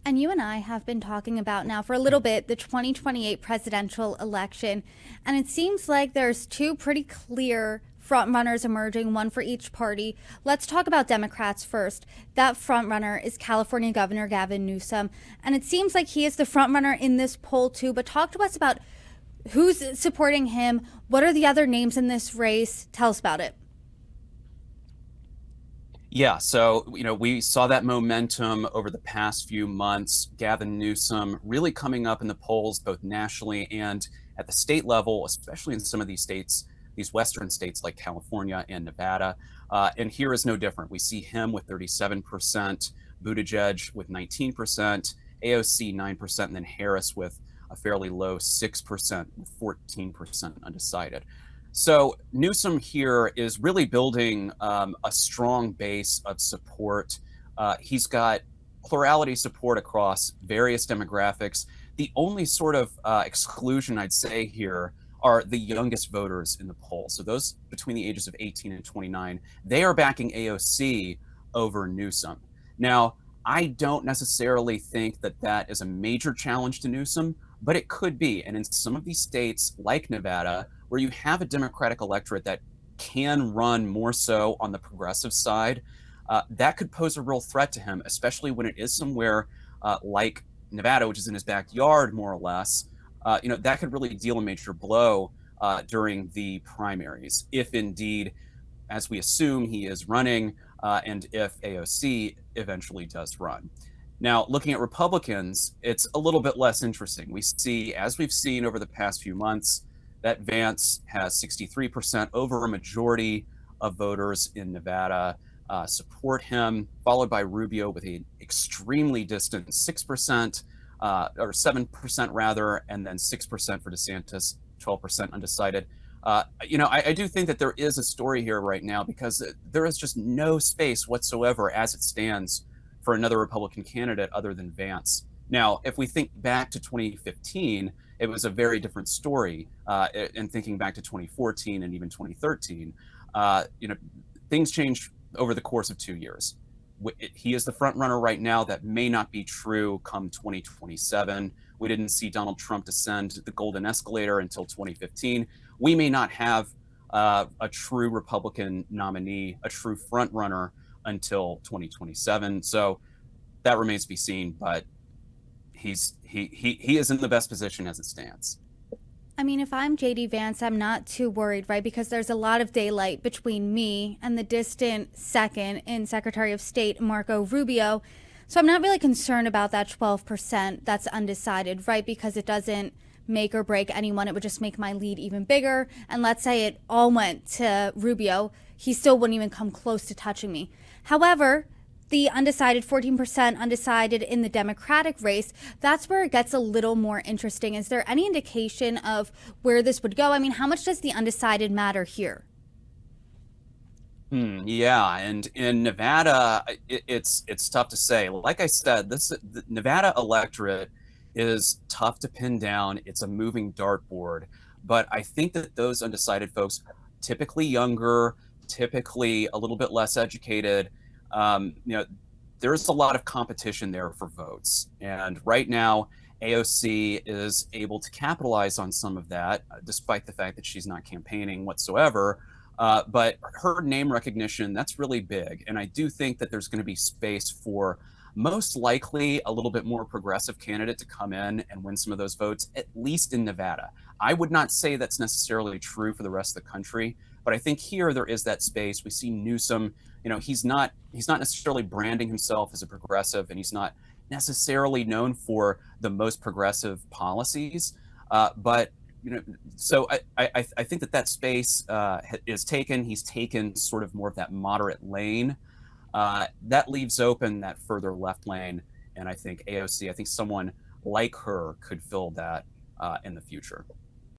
And you and I have been talking about now for a little bit the 2028 presidential election. And it seems like there's two pretty clear frontrunners emerging, one for each party. Let's talk about Democrats first. That frontrunner is California Governor Gavin Newsom. And it seems like he is the frontrunner in this poll, too. But talk to us about who's supporting him. What are the other names in this race? Tell us about it. Yeah, so we saw that momentum over the past few months. Gavin Newsom really coming up in the polls, both nationally and at the state level, especially in some of these states, these Western states like California and Nevada. And here is no different. We see him with 37%, Buttigieg with 19%, AOC 9%, and then Harris with a fairly low 6%, with 14% undecided. So Newsom here is really building a strong base of support. He's got plurality support across various demographics. The only sort of exclusion I'd say here are the youngest voters in the poll. So those between the ages of 18 and 29, they are backing AOC over Newsom. Now, I don't necessarily think that that is a major challenge to Newsom, but it could be. And in some of these states like Nevada, where you have a Democratic electorate that can run more so on the progressive side, that could pose a real threat to him, especially when it is somewhere like Nevada, which is in his backyard, more or less. That could really deal a major blow during the primaries, if indeed, as we assume, he is running, and if AOC eventually does run. Now, looking at Republicans, it's a little bit less interesting. We see, as we've seen over the past few months, that Vance has 63% over a majority of voters in Nevada support him, followed by Rubio with an extremely distant 6%, or 7% rather, and then 6% for DeSantis, 12% undecided. I do think that there is a story here right now because there is just no space whatsoever as it stands for another Republican candidate other than Vance. Now, if we think back to 2015, it was a very different story. And thinking back to 2014 and even 2013, things changed over the course of 2 years. He is the front runner right now. That may not be true come 2027. We didn't see Donald Trump descend the golden escalator until 2015. We may not have a true Republican nominee, a true front runner until 2027. So that remains to be seen, but he is in the best position as it stands. I mean, if I'm JD Vance, I'm not too worried, right? Because there's a lot of daylight between me and the distant second in Secretary of State Marco Rubio. So I'm not really concerned about that 12% that's undecided, right? Because it doesn't make or break anyone. It would just make my lead even bigger. And let's say it all went to Rubio, he still wouldn't even come close to touching me. However, the undecided 14% undecided in the Democratic race, that's where it gets a little more interesting. Is there any indication of where this would go? I mean, how much does the undecided matter here? Yeah, and in Nevada, it's tough to say. Like I said, the Nevada electorate is tough to pin down. It's a moving dartboard, but I think that those undecided folks, typically younger, typically a little bit less educated, um, you know, there's a lot of competition there for votes. And right now, AOC is able to capitalize on some of that, despite the fact that she's not campaigning whatsoever. But her name recognition, that's really big. And I do think that there's going to be space for most likely a little bit more progressive candidate to come in and win some of those votes, at least in Nevada. I would not say that's necessarily true for the rest of the country, but I think here there is that space. We see Newsom, he's not necessarily branding himself as a progressive, and he's not necessarily known for the most progressive policies. But so I think that space is taken. He's taken sort of more of that moderate lane. That leaves open that further left lane, and I think AOC, I think someone like her could fill that in the future.